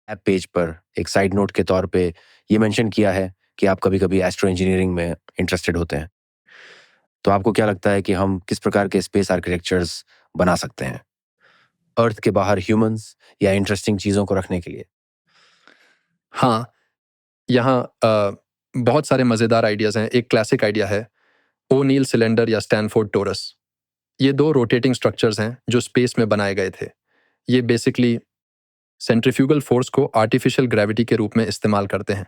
App page पर एक side note के तौर पे ये मेंशन किया है कि आप कभी-कभी एस्ट्रो इंजीनियरिंग में इंटरेस्टेड होते हैं। तो आपको क्या लगता है कि हम किस प्रकार के स्पेस आर्किटेक्चर्स बना सकते हैं? अर्थ के बाहर ह्यूमंस या इंटरेस्टिंग चीज़ों को रखने के लिए? हाँ, यहाँ बहुत सारे मज़ेदार आइडियाज़ हैं। एक क्लासिक आइडिया है ओनील सिलेंडर या स्टैनफोर्ड टोरस। ये दो रोटेटिंग स्ट्रक्चर्स हैं जो स्पेस में बनाए गए थे। ये बेसिकली सेंट्रीफ्यूगल फोर्स को आर्टिफिशियल ग्रेविटी के रूप में इस्तेमाल करते हैं,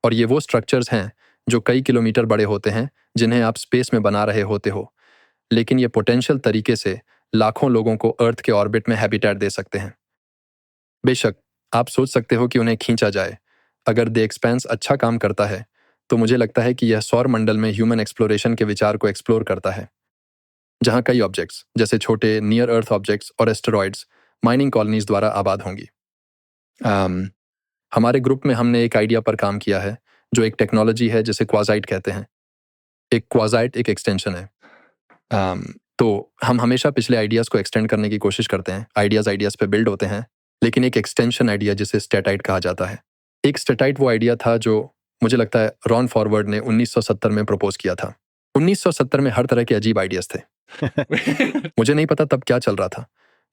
और ये वो स्ट्रक्चर्स हैं जो कई किलोमीटर बड़े होते हैं, जिन्हें आप स्पेस में बना रहे होते हो, लेकिन ये पोटेंशियल तरीके से लाखों लोगों को अर्थ के ऑर्बिट में हैबिटेट दे सकते हैं। बेशक आप सोच सकते हो कि उन्हें खींचा जाए। अगर द एक्सपेंस अच्छा काम करता है, तो मुझे लगता है कि यह सौर मंडल में ह्यूमन एक्सप्लोरेशन के विचार को एक्सप्लोर करता है, जहां कई ऑब्जेक्ट्स जैसे छोटे नियर अर्थ ऑब्जेक्ट्स और एस्टेरॉइड्स माइनिंग कॉलोनीज द्वारा आबाद होंगी। अम, हमारे ग्रुप में हमने एक आइडिया पर काम किया है जो एक टेक्नोलॉजी है जिसे क्वाजाइट कहते हैं। एक क्वाजाइट एक एक्सटेंशन है। अम, तो हम हमेशा पिछले आइडियाज़ को एक्सटेंड करने की कोशिश करते हैं। आइडियाज़ पे बिल्ड होते हैं, लेकिन एक एक्सटेंशन आइडिया जिसे स्टेटाइट कहा जाता है। एक स्टेटाइट वो आइडिया था जो मुझे लगता है रॉन फॉरवर्ड ने 1970 में प्रपोज किया था। 1970 में हर तरह के अजीब आइडियाज़ थे। मुझे नहीं पता तब क्या चल रहा था।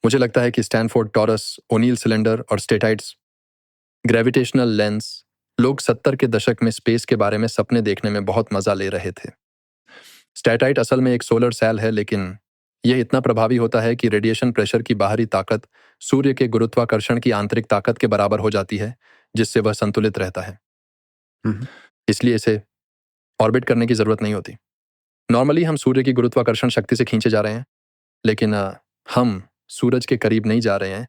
मुझे लगता है कि स्टैनफोर्ड टॉरस, ओनील सिलेंडर और स्टेटाइट्स, ग्रेविटेशनल लेंस, लोग 70 के दशक में स्पेस के बारे में सपने देखने में बहुत मजा ले रहे थे। स्टेटाइट असल में एक सोलर सेल है, लेकिन यह इतना प्रभावी होता है कि रेडिएशन प्रेशर की बाहरी ताकत सूर्य के गुरुत्वाकर्षण की आंतरिक ताकत के बराबर हो जाती है, जिससे वह संतुलित रहता है। इसलिए इसे ऑर्बिट करने की जरूरत नहीं होती। नॉर्मली हम सूर्य की गुरुत्वाकर्षण शक्ति से खींचे जा रहे हैं, लेकिन हम सूरज के करीब नहीं जा रहे हैं।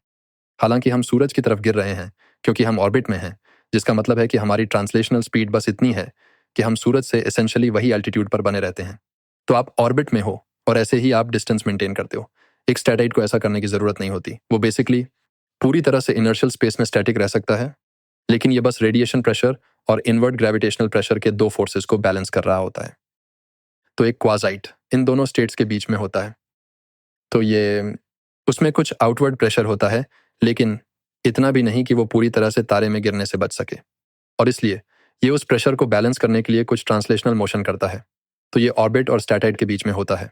हालांकि हम सूरज की तरफ गिर रहे हैं क्योंकि हम ऑर्बिट में हैं, जिसका मतलब है कि हमारी ट्रांसलेशनल स्पीड बस इतनी है कि हम सूरज से एसेंशियली वही एल्टीट्यूड पर बने रहते हैं। तो आप ऑर्बिट में हो और ऐसे ही आप डिस्टेंस मेंटेन करते हो। एक स्टैटाइट को ऐसा करने की जरूरत नहीं होती। वो बेसिकली पूरी तरह से इनर्शियल स्पेस में स्टैटिक रह सकता है, लेकिन ये बस रेडिएशन प्रेशर और इनवर्ट ग्रेविटेशनल प्रेशर के दो फोर्सेस को बैलेंस कर रहा होता है। तो एक क्वाजाइट इन दोनों स्टेट्स के बीच में होता है। तो ये उसमें कुछ आउटवर्ड प्रेशर होता है, लेकिन इतना भी नहीं कि वो पूरी तरह से तारे में गिरने से बच सके, और इसलिए ये उस प्रेशर को बैलेंस करने के लिए कुछ ट्रांसलेशनल मोशन करता है। तो ये ऑर्बिट और स्टैटाइट के बीच में होता है,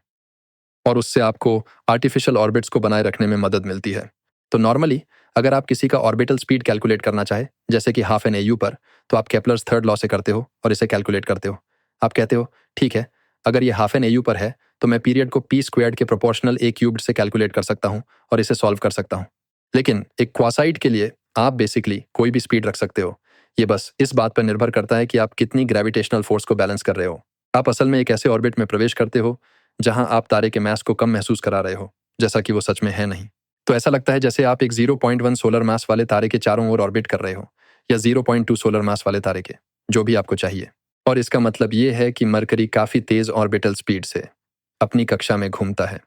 और उससे आपको आर्टिफिशियल ऑर्बिट्स को बनाए रखने में मदद मिलती है। तो नॉर्मली अगर आप किसी का ऑर्बिटल स्पीड कैलकुलेट करना चाहे, जैसे कि हाफ एन एयू पर, तो आप केपलर्स थर्ड लॉ से करते हो और इसे कैलकुलेट करते हो। आप कहते हो ठीक है, अगर ये हाफ एन एयू पर है तो मैं पीरियड को पी स्क्वायर्ड के प्रोपोर्शनल ए क्यूब्ड से कैलकुलेट कर सकता हूँ और इसे सॉल्व कर सकता हूँ। लेकिन एक क्वासाइड के लिए आप बेसिकली कोई भी स्पीड रख सकते हो। ये बस इस बात पर निर्भर करता है कि आप कितनी ग्रेविटेशनल फोर्स को बैलेंस कर रहे हो। आप असल में एक ऐसे ऑर्बिट में प्रवेश करते हो जहां आप तारे के मास को कम महसूस करा रहे हो, जैसा कि वो सच में है नहीं। तो ऐसा लगता है जैसे आप एक 0.1 सोलर मास वाले तारे के चारों ओर ऑर्बिट कर रहे हो, या 0.2 सोलर मास वाले तारे के, जो भी आपको चाहिए। और इसका मतलब ये है कि मरकरी काफी तेज ऑर्बिटल स्पीड से अपनी कक्षा में घूमता है,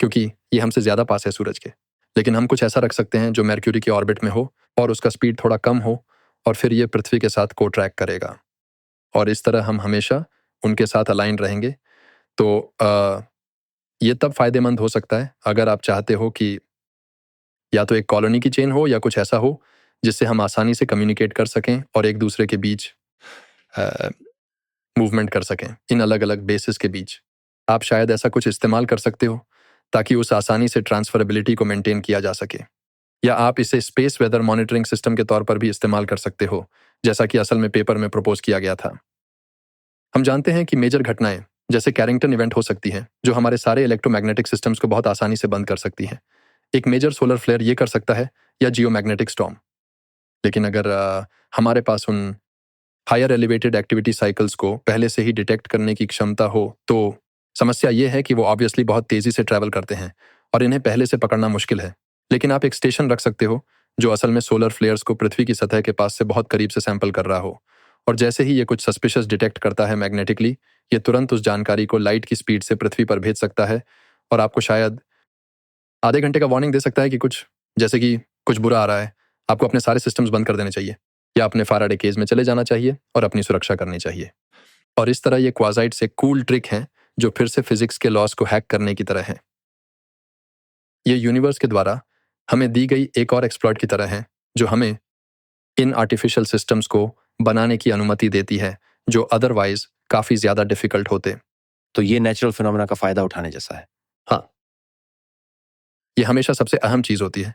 क्योंकि ये हमसे ज्यादा पास है सूरज के। लेकिन हम कुछ ऐसा रख सकते हैं जो मरक्यूरी के ऑर्बिट में हो और उसका स्पीड थोड़ा कम हो, और फिर ये पृथ्वी के साथ को ट्रैक करेगा, और इस तरह हम हमेशा उनके साथ अलाइन रहेंगे। तो ये तब फायदेमंद हो सकता है अगर आप चाहते हो कि या तो एक कॉलोनी की चेन हो या कुछ ऐसा हो जिससे हम आसानी से कम्युनिकेट कर सकें और एक दूसरे के बीच मूवमेंट कर सकें, इन अलग अलग बेसिस के बीच। आप शायद ऐसा कुछ इस्तेमाल कर सकते हो ताकि उस आसानी से ट्रांसफरेबिलिटी को मेंटेन किया जा सके। या आप इसे स्पेस वेदर मॉनिटरिंग सिस्टम के तौर पर भी इस्तेमाल कर सकते हो, जैसा कि असल में पेपर में प्रपोज किया गया था। हम जानते हैं कि मेजर घटनाएं जैसे कैरिंगटन इवेंट हो सकती हैं, जो हमारे सारे इलेक्ट्रोमैग्नेटिक सिस्टम्स को बहुत आसानी से बंद कर सकती हैं। एक मेजर सोलर फ्लेयर ये कर सकता है, या जियोमैग्नेटिक स्टॉर्म। लेकिन अगर हमारे पास उन हायर एलिवेटेड एक्टिविटी साइकिल्स को पहले से ही डिटेक्ट करने की क्षमता हो, तो समस्या ये है कि वो ऑब्वियसली बहुत तेजी से ट्रैवल करते हैं और इन्हें पहले से पकड़ना मुश्किल है। लेकिन आप एक स्टेशन रख सकते हो जो असल में सोलर फ्लेयर्स को पृथ्वी की सतह के पास से बहुत करीब से सैंपल कर रहा हो, और जैसे ही ये कुछ सस्पिशियस डिटेक्ट करता है मैग्नेटिकली, ये तुरंत उस जानकारी को लाइट की स्पीड से पृथ्वी पर भेज सकता है, और आपको शायद आधे घंटे का वार्निंग दे सकता है कि कुछ बुरा आ रहा है। आपको अपने सारे सिस्टम्स बंद कर देने चाहिए, या अपने फाराडे केज में चले जाना चाहिए और अपनी सुरक्षा करनी चाहिए। और इस तरह ये क्वाजाइट से कूल ट्रिक है जो फिर से फिजिक्स के लॉस को हैक करने की तरह है। ये यूनिवर्स के द्वारा हमें दी गई एक और एक्सप्लॉइट की तरह है, जो हमें इन आर्टिफिशियल सिस्टम्स को बनाने की अनुमति देती है जो अदरवाइज काफ़ी ज़्यादा डिफ़िकल्ट होते। तो ये नेचुरल फिनोमेना का फ़ायदा उठाने जैसा है। हाँ, ये हमेशा सबसे अहम चीज़ होती है।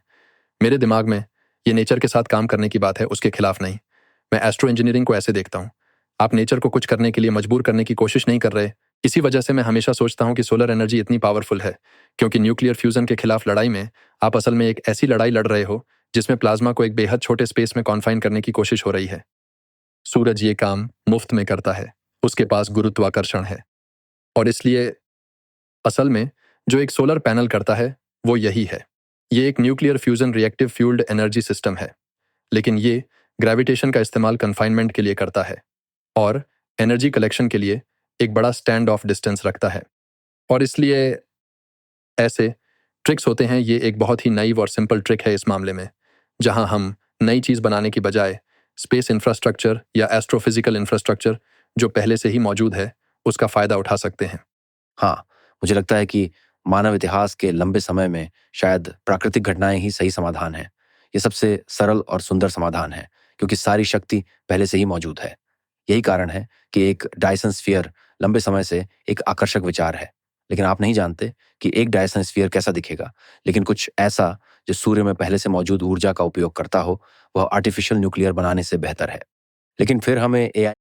मेरे दिमाग में ये नेचर के साथ काम करने की बात है, उसके खिलाफ नहीं। मैं एस्ट्रो इंजीनियरिंग को ऐसे देखता हूँ, आप नेचर को कुछ करने के लिए मजबूर करने की कोशिश नहीं कर रहे। इसी वजह से मैं हमेशा सोचता हूँ कि सोलर एनर्जी इतनी पावरफुल है, क्योंकि न्यूक्लियर फ्यूजन के खिलाफ लड़ाई में आप असल में एक ऐसी लड़ाई लड़ रहे हो जिसमें प्लाज्मा को एक बेहद छोटे स्पेस में कॉन्फाइन करने की कोशिश हो रही है। सूरज ये काम मुफ्त में करता है, उसके पास गुरुत्वाकर्षण है, और इसलिए असल में जो एक सोलर पैनल करता है वो यही है। ये एक nuclear fusion reactive fuelled energy system है, लेकिन ये ग्रेविटेशन का इस्तेमाल कन्फाइनमेंट के लिए करता है और एनर्जी कलेक्शन के लिए एक बड़ा स्टैंड ऑफ डिस्टेंस रखता है। और इसलिए ऐसे ट्रिक्स होते हैं। ये एक बहुत ही नाइव और सिंपल ट्रिक है इस मामले में, जहां हम नई चीज़ बनाने की बजाय स्पेस इंफ्रास्ट्रक्चर या एस्ट्रोफिजिकल इंफ्रास्ट्रक्चर जो पहले से ही मौजूद है उसका फ़ायदा उठा सकते हैं। हाँ, मुझे लगता है कि मानव इतिहास के लंबे समय में शायद प्राकृतिक घटनाएं ही सही समाधान है। ये सबसे सरल और सुंदर समाधान है, क्योंकि सारी शक्ति पहले से ही मौजूद है। यही कारण है कि एक डायसन स्फीयर लंबे समय से एक आकर्षक विचार है। लेकिन आप नहीं जानते कि एक डायसन स्फीयर कैसा दिखेगा, लेकिन कुछ ऐसा जो सूर्य में पहले से मौजूद ऊर्जा का उपयोग करता हो, वह आर्टिफिशियल न्यूक्लियर बनाने से बेहतर है। लेकिन फिर हमें एआई